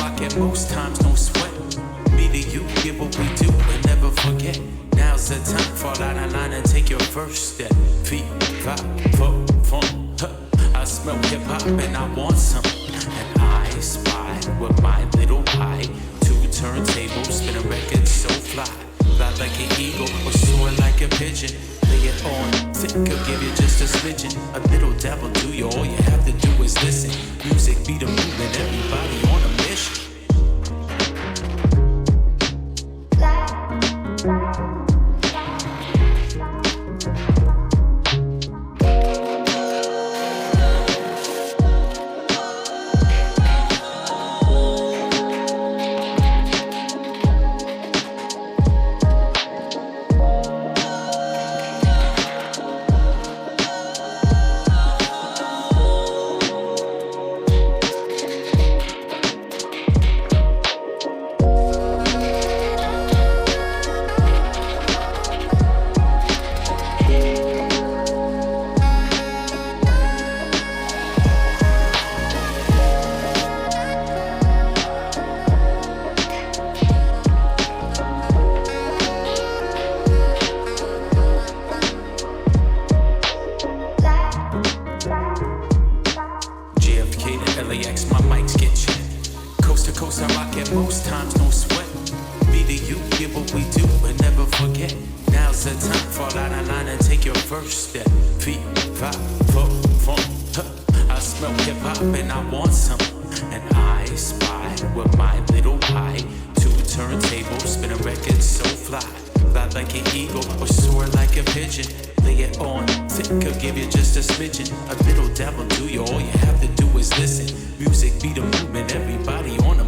rock it most times, no sweat. Me to you, give what we do and never forget. Now's the time, fall out of line and take your first step. Feet, vibe, fun, I smell hip hop and I want some. And I spy with my little eye. Two turntables, spin a record so fly. Fly like an eagle or soar like a pigeon. Lay it on thick, I'll give you just a smidgen. A little dabble do you, all you have to do is listen. Music be the movement, everybody on a mission. LAX, my mics get checked. Coast to coast, I rock it most times, no sweat. Me to you, give what we do and never forget. Now's the time, fall out of line and take your first step. Feet, vibe, fun, I smell hip hop and I want some. And I spy with my little eye. Two turntables, spin a record so fly. Fly like an eagle or soar like a pigeon. Lay it on thick, I'll give you just a smidgen. A little dabble do you, all you have to do is listen. Music be the movement, everybody on a